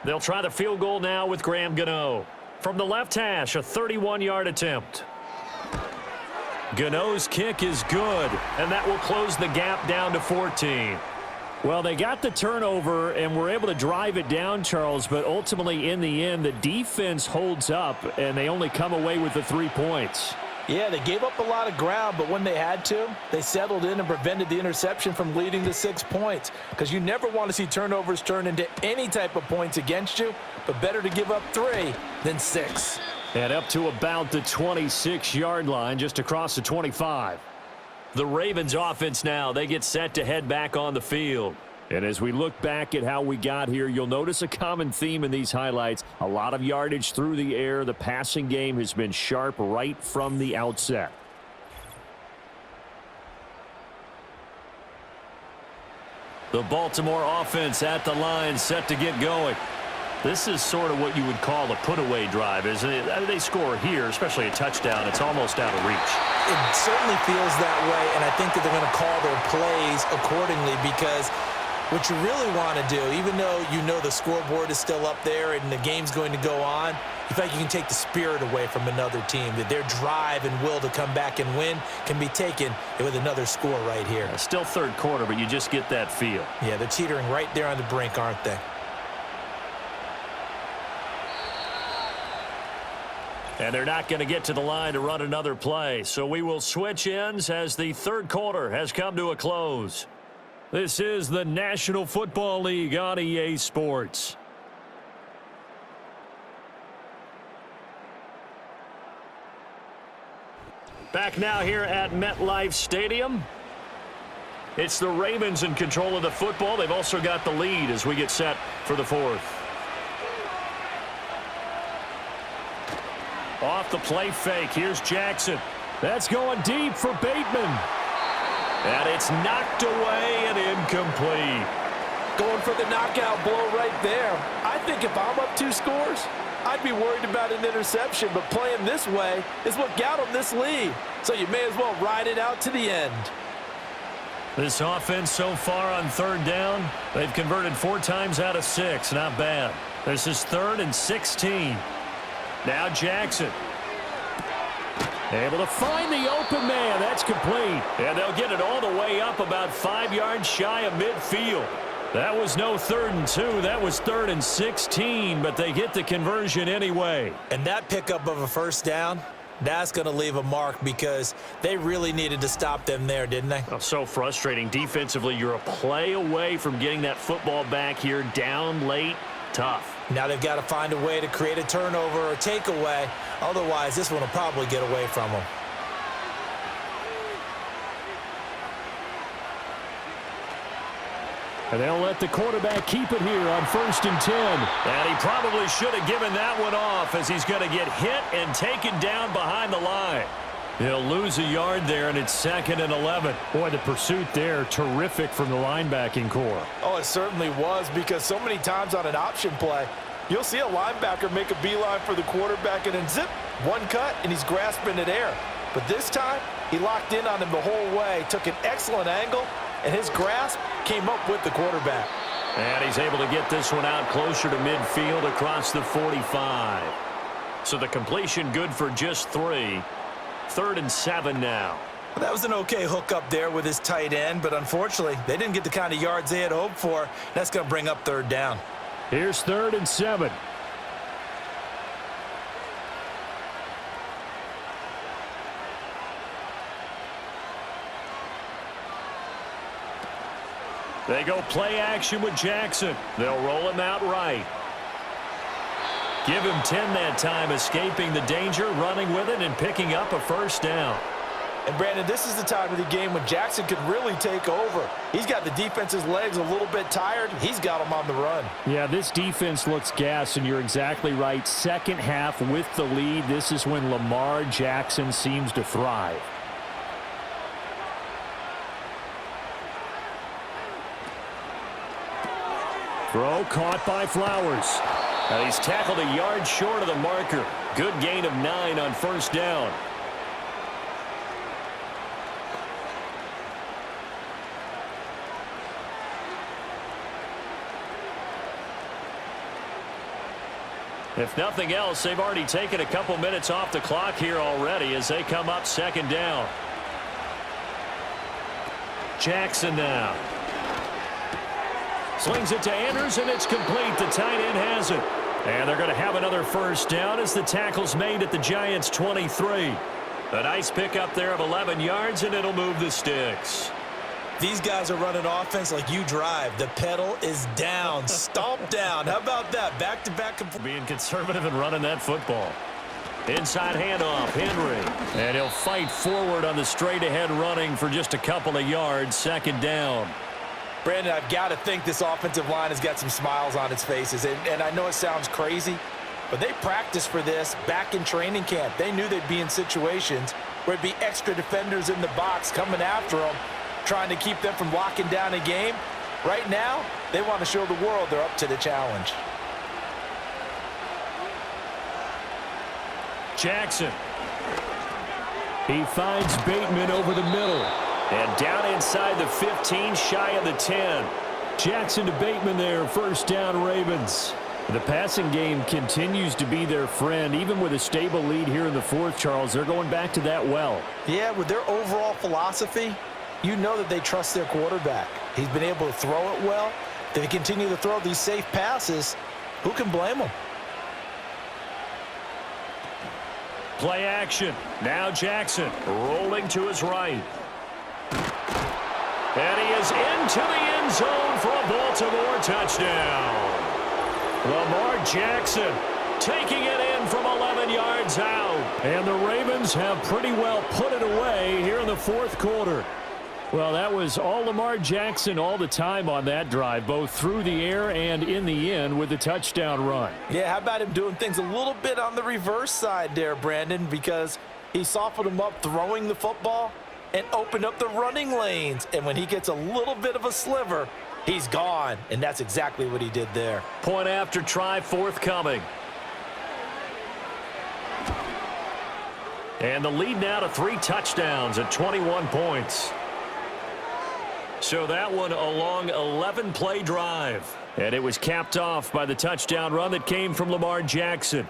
They'll try the field goal now with Graham Gano. From the left hash, a 31-yard attempt. Gano's kick is good, and that will close the gap down to 14. Well, they got the turnover and were able to drive it down, Charles, but ultimately in the end, the defense holds up, and they only come away with the 3 points. Yeah, they gave up a lot of ground, but when they had to, they settled in and prevented the interception from leading to 6 points. Because you never want to see turnovers turn into any type of points against you, but better to give up 3 than 6. And up to about the 26-yard line, just across the 25. The Ravens offense now, they get set to head back on the field. And as we look back at how we got here, you'll notice a common theme in these highlights. A lot of yardage through the air. The passing game has been sharp right from the outset. The Baltimore offense at the line, set to get going. This is sort of what you would call a put-away drive, isn't it? I mean, they score here, especially a touchdown. It's almost out of reach. It certainly feels that way, and I think that they're going to call their plays accordingly, because what you really want to do, even though you know the scoreboard is still up there and the game's going to go on, you feel like you can take the spirit away from another team, that their drive and will to come back and win can be taken with another score right here. Still 3rd quarter, but you just get that feel. Yeah, they're teetering right there on the brink, aren't they? And they're not going to get to the line to run another play. So we will switch ends as the 3rd quarter has come to a close. This is the National Football League on EA Sports. Back now here at MetLife Stadium. It's the Ravens in control of the football. They've also got the lead as we get set for the 4th. Off the play fake. Here's Jackson. That's going deep for Bateman. And it's knocked away and incomplete. Going for the knockout blow right there. I think if I'm up 2 scores, I'd be worried about an interception, but playing this way is what got them this lead. So you may as well ride it out to the end. This offense so far on 3rd down, they've converted 4 times out of 6. Not bad. This is 3rd and 16. Now Jackson. Able to find the open man. That's complete. And they'll get it all the way up about 5 yards shy of midfield. That was no 3rd and 2. That was 3rd and 16, but they get the conversion anyway. And that pickup of a first down, that's going to leave a mark, because they really needed to stop them there, didn't they? Oh, so frustrating. Defensively, you're a play away from getting that football back here, down late. tough. Now they've got to find a way to create a turnover or takeaway. Otherwise, this one will probably get away from them. And they'll let the quarterback keep it here on 1st and 10. And he probably should have given that one off as he's going to get hit and taken down behind the line. He'll lose a yard there, and it's 2nd and 11. Boy, the pursuit there, terrific from the linebacking core. Oh, it certainly was, because so many times on an option play, you'll see a linebacker make a beeline for the quarterback and then zip, one cut, and he's grasping at air. But this time, he locked in on him the whole way, took an excellent angle, and his grasp came up with the quarterback. And he's able to get this one out closer to midfield across the 45. So the completion good for just 3. 3rd and 7 now. Well, that was an okay hook up there with his tight end, but unfortunately, they didn't get the kind of yards they had hoped for. That's going to bring up 3rd down. Here's 3rd and 7. They go play action with Jackson. They'll roll him out right. Give him 10 that time, escaping the danger, running with it, and picking up a 1st down. And, Brandon, this is the time of the game when Jackson could really take over. He's got the defense's legs a little bit tired. He's got them on the run. Yeah, this defense looks gassed, and you're exactly right. 2nd half with the lead. This is when Lamar Jackson seems to thrive. Throw caught by Flowers. Now he's tackled a yard short of the marker. Good gain of 9 on 1st down. If nothing else, they've already taken a couple minutes off the clock here already as they come up 2nd down. Jackson now. Slings it to Andrews, and it's complete. The tight end has it. And they're going to have another 1st down as the tackle's made at the Giants' 23. A nice pickup there of 11 yards, and it'll move the sticks. These guys are running offense like you drive. The pedal is down, stomp down. How about that? Back-to-back. Being conservative and running that football. Inside handoff, Henry. And he'll fight forward on the straight-ahead running for just a couple of yards. 2nd down. Brandon, I've got to think this offensive line has got some smiles on its faces. And I know it sounds crazy, but they practiced for this back in training camp. They knew they'd be in situations where it'd be extra defenders in the box coming after them, trying to keep them from locking down a game. Right now, they want to show the world they're up to the challenge. Jackson. He finds Bateman over the middle. And down inside the 15, shy of the 10. Jackson to Bateman there, 1st down Ravens. The passing game continues to be their friend. Even with a stable lead here in the 4th, Charles, they're going back to that well. Yeah, with their overall philosophy, you know that they trust their quarterback. He's been able to throw it well. If they continue to throw these safe passes, who can blame them? Play action. Now Jackson rolling to his right. And he is into the end zone for a Baltimore touchdown. Lamar Jackson taking it in from 11 yards out. And the Ravens have pretty well put it away here in the 4th quarter. Well, that was all Lamar Jackson all the time on that drive, both through the air and in the end with the touchdown run. Yeah, how about him doing things a little bit on the reverse side there, Brandon, because he softened him up throwing the football and opened up the running lanes. And when he gets a little bit of a sliver, he's gone. And that's exactly what he did there. Point after try forthcoming. And the lead now to 3 touchdowns at 21 points. So that one a long 11-play drive. And it was capped off by the touchdown run that came from Lamar Jackson.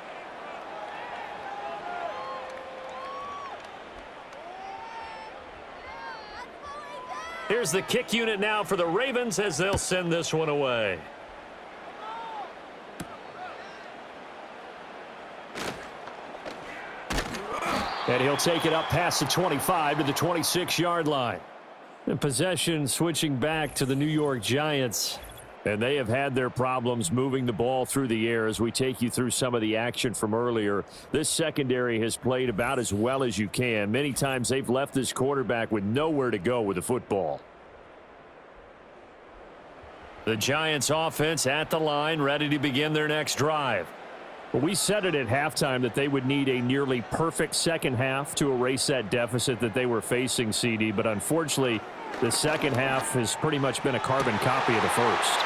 Here's the kick unit now for the Ravens as they'll send this one away. And he'll take it up past the 25 to the 26-yard line. The possession switching back to the New York Giants. And they have had their problems moving the ball through the air as we take you through some of the action from earlier. This secondary has played about as well as you can. Many times they've left this quarterback with nowhere to go with the football. The Giants offense at the line, ready to begin their next drive. Well, we said it at halftime that they would need a nearly perfect second half to erase that deficit that they were facing, CD. But unfortunately, the second half has pretty much been a carbon copy of the first.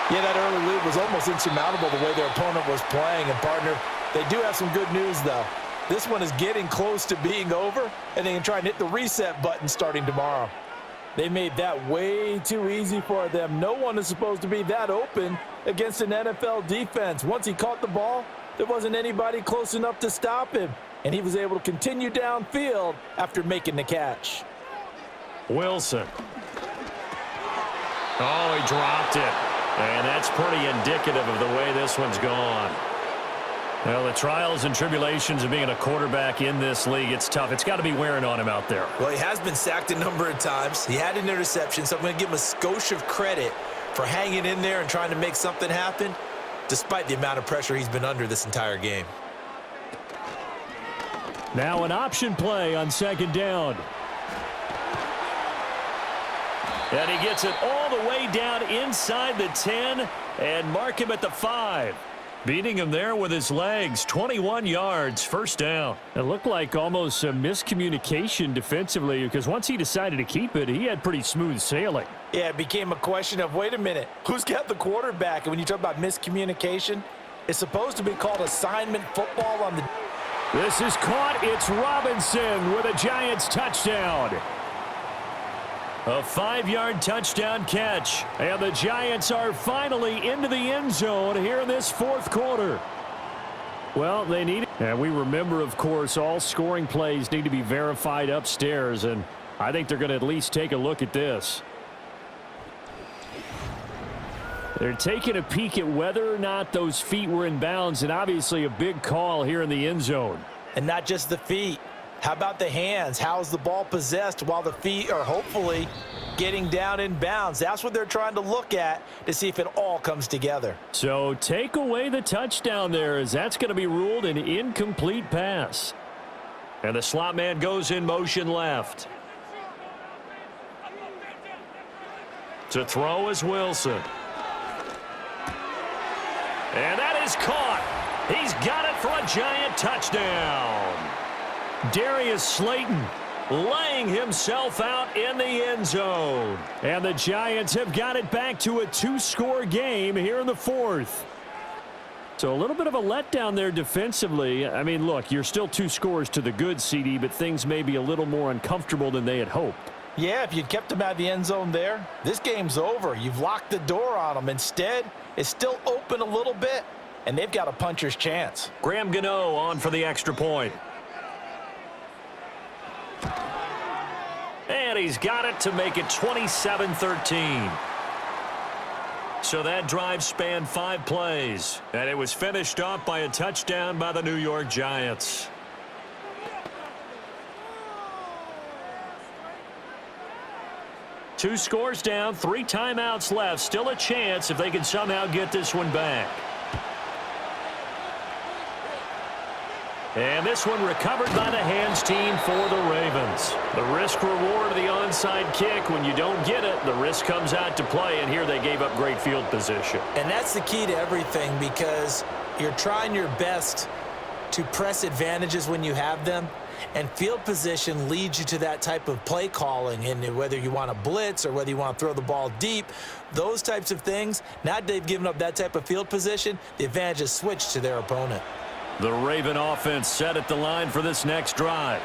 Yeah, that early lead was almost insurmountable the way their opponent was playing. And, partner, they do have some good news, though. This one is getting close to being over, and they can try and hit the reset button starting tomorrow. They made that way too easy for them. No one is supposed to be that open against an NFL defense. Once he caught the ball, there wasn't anybody close enough to stop him, and he was able to continue downfield after making the catch. Wilson. Oh, he dropped it. And that's pretty indicative of the way this one's gone. Well, the trials and tribulations of being a quarterback in this league, it's tough. It's got to be wearing on him out there. Well, he has been sacked a number of times. He had an interception, so I'm going to give him a skosh of credit for hanging in there and trying to make something happen, despite the amount of pressure he's been under this entire game. Now an option play on second down. And he gets it all the way down inside the 10 and mark him at the 5. Beating him there with his legs, 21 yards, first down. It looked like almost a miscommunication defensively because once he decided to keep it, he had pretty smooth sailing. Yeah, it became a question of, wait a minute, who's got the quarterback? And when you talk about miscommunication, it's supposed to be called assignment football on the... This is caught. It's Robinson with a Giants touchdown. A 5-yard touchdown catch. And the Giants are finally into the end zone here in this fourth quarter. Well, they need it. And we remember, of course, all scoring plays need to be verified upstairs. And I think they're going to at least take a look at this. They're taking a peek at whether or not those feet were in bounds. And obviously a big call here in the end zone. And not just the feet. How about the hands? How's the ball possessed while the feet are hopefully getting down in bounds? That's what they're trying to look at to see if it all comes together. So take away the touchdown there, as that's going to be ruled an incomplete pass. And the slot man goes in motion left. To throw is Wilson. And that is caught. He's got it for a Giant touchdown. Darius Slayton laying himself out in the end zone. And the Giants have got it back to a 2-score game here in the fourth. So a little bit of a letdown there defensively. I mean, look, you're still 2 scores to the good, CD, but things may be a little more uncomfortable than they had hoped. Yeah, if you'd kept them out of the end zone there, this game's over. You've locked the door on them. Instead, it's still open a little bit, and they've got a puncher's chance. Graham Gano on for the extra point. And he's got it to make it 27-13. So that drive spanned 5 plays, and it was finished off by a touchdown by the New York Giants. Two scores down, 3 timeouts left. Still a chance if they can somehow get this one back. And this one recovered by the hands team for the Ravens. The risk-reward of the onside kick. When you don't get it, the risk comes out to play, and here they gave up great field position. And that's the key to everything, because you're trying your best to press advantages when you have them, and field position leads you to that type of play calling. And whether you want to blitz or whether you want to throw the ball deep, those types of things, now that they've given up that type of field position, the advantage is switched to their opponent. The Raven offense set at the line for this next drive.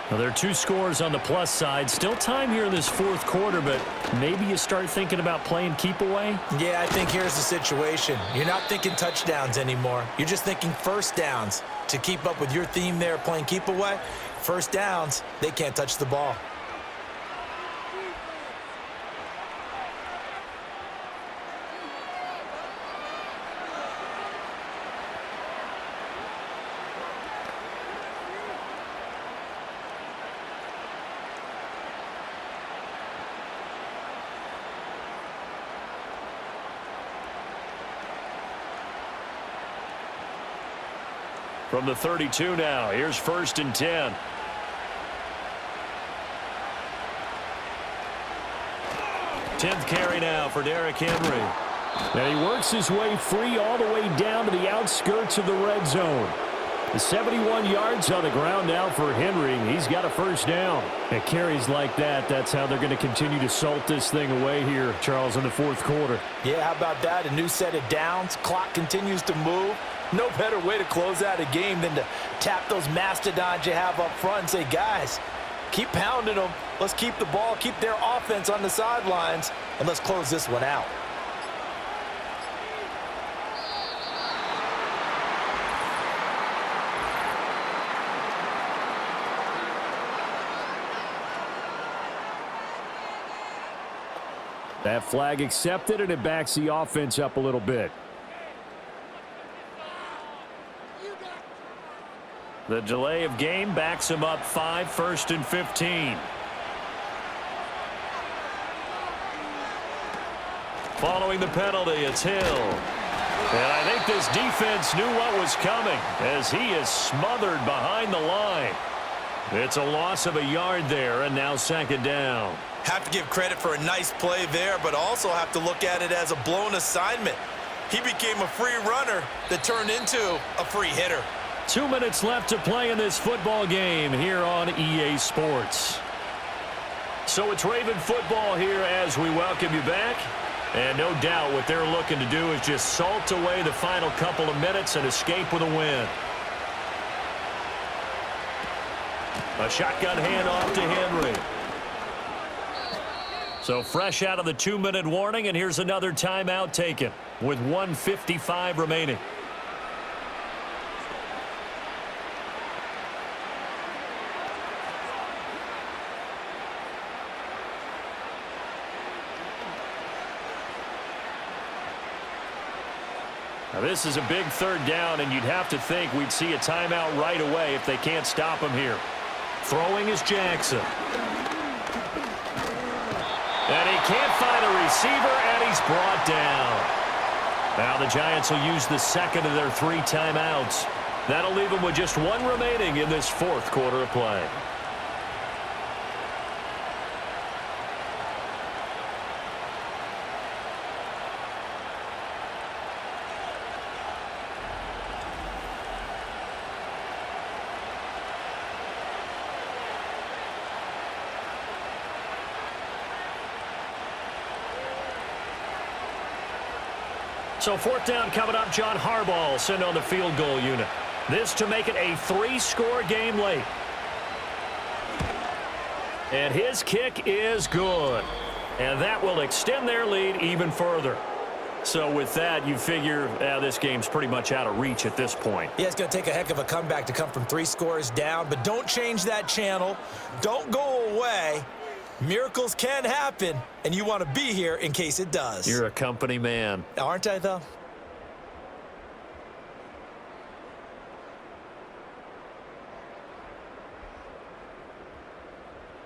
Now, there are 2 scores on the plus side. Still time here in this fourth quarter, but maybe you start thinking about playing keep away? Yeah, I think here's the situation. You're not thinking touchdowns anymore. You're just thinking first downs. To keep up with your theme there, playing keep away, first downs, they can't touch the ball. From the 32 now, here's 1st and 10. Tenth carry now for Derrick Henry. And he works his way free all the way down to the outskirts of the red zone. The 71 yards on the ground now for Henry. He's got a 1st down. And carries like that, that's how they're going to continue to salt this thing away here, Charles, in the 4th quarter. Yeah, how about that? A new set of downs. Clock continues to move. No better way to close out a game than to tap those mastodons you have up front and say, guys, keep pounding them. Let's keep the ball, keep their offense on the sidelines, and let's close this one out. That flag accepted, and it backs the offense up a little bit. The delay of game backs him up 5, 1st and 15. Following the penalty, it's Hill. And I think this defense knew what was coming as he is smothered behind the line. It's a loss of a yard there, and now 2nd down. Have to give credit for a nice play there, but also have to look at it as a blown assignment. He became a free runner that turned into a free hitter. 2 minutes left to play in this football game here on EA Sports. So it's Raven football here as we welcome you back. And no doubt what they're looking to do is just salt away the final couple of minutes and escape with a win. A shotgun handoff to Henry. So fresh out of the 2-minute warning, and here's another timeout taken with 1:55 remaining. Now this is a big 3rd down, and you'd have to think we'd see a timeout right away if they can't stop him here. Throwing is Jackson. And he can't find a receiver, and he's brought down. Now the Giants will use the 2nd of their 3 timeouts. That'll leave them with just 1 remaining in this 4th quarter of play. So 4th down coming up. John Harbaugh sent on the field goal unit. This to make it a 3-score game late. And his kick is good. And that will extend their lead even further. So with that, you figure this game's pretty much out of reach at this point. Yeah, it's going to take a heck of a comeback to come from 3 scores down, but don't change that channel. Don't go away. Miracles can happen, and you want to be here in case it does. You're a company man. Aren't I, though?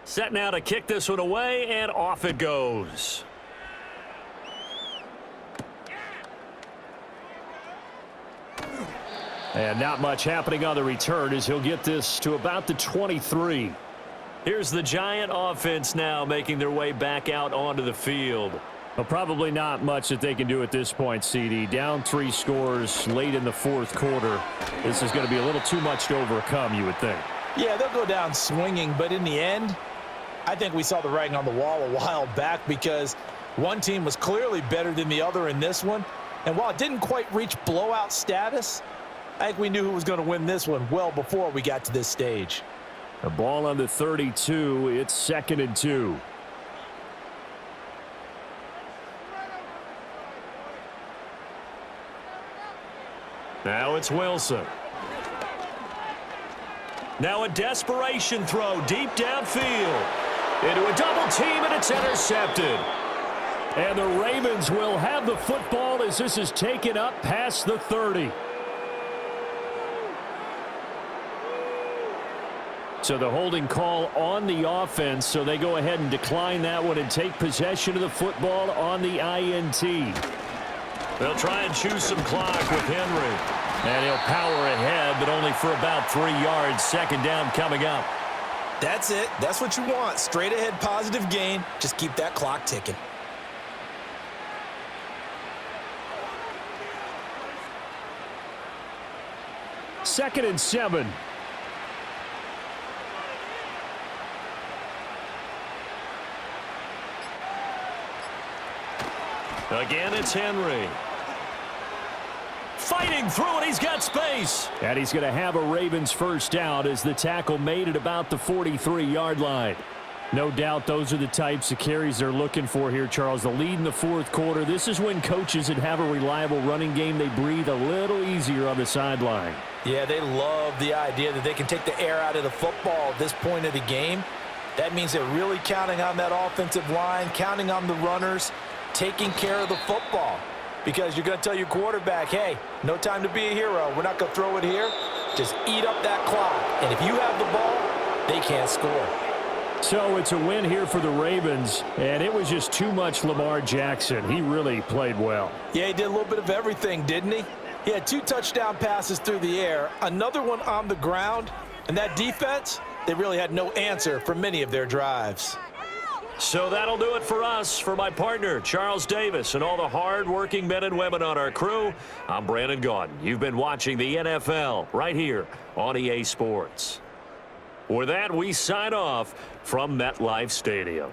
Set now to kick this one away, and off it goes. And not much happening on the return as he'll get this to about the 23. Here's the Giant offense now making their way back out onto the field. Well, probably not much that they can do at this point, CD. Down 3 scores late in the 4th quarter. This is going to be a little too much to overcome, you would think. Yeah, they'll go down swinging, but in the end, I think we saw the writing on the wall a while back because one team was clearly better than the other in this one. And while it didn't quite reach blowout status, I think we knew who was going to win this one well before we got to this stage. The ball on the 32. It's 2nd and 2. Now it's Wilson. Now a desperation throw deep downfield. Into a double team, and it's intercepted. And the Ravens will have the football as this is taken up past the 30. So the holding call on the offense, so they go ahead and decline that one and take possession of the football on the INT. They'll try and choose some clock with Henry. And he'll power ahead, but only for about 3 yards. Second down coming up. That's it. That's what you want. Straight ahead positive gain. Just keep that clock ticking. Second and 7. Again, it's Henry. Fighting through it, he's got space. And he's going to have a Ravens first down as the tackle made at about the 43-yard line. No doubt those are the types of carries they're looking for here, Charles. The lead in the fourth quarter. This is when coaches that have a reliable running game, they breathe a little easier on the sideline. Yeah, they love the idea that they can take the air out of the football at this point of the game. That means they're really counting on that offensive line, counting on the runners, taking care of the football. Because you're going to tell your quarterback, hey, no time to be a hero. We're not going to throw it here. Just eat up that clock. And if you have the ball, they can't score. So it's a win here for the Ravens, and it was just too much Lamar Jackson. He really played well. Yeah, he did a little bit of everything, didn't he? He had 2 touchdown passes through the air, another one on the ground, and that defense, they really had no answer for many of their drives. So that'll do it for us. For my partner, Charles Davis, and all the hard-working men and women on our crew, I'm Brandon Gaudin. You've been watching the NFL right here on EA Sports. With that, we sign off from MetLife Stadium.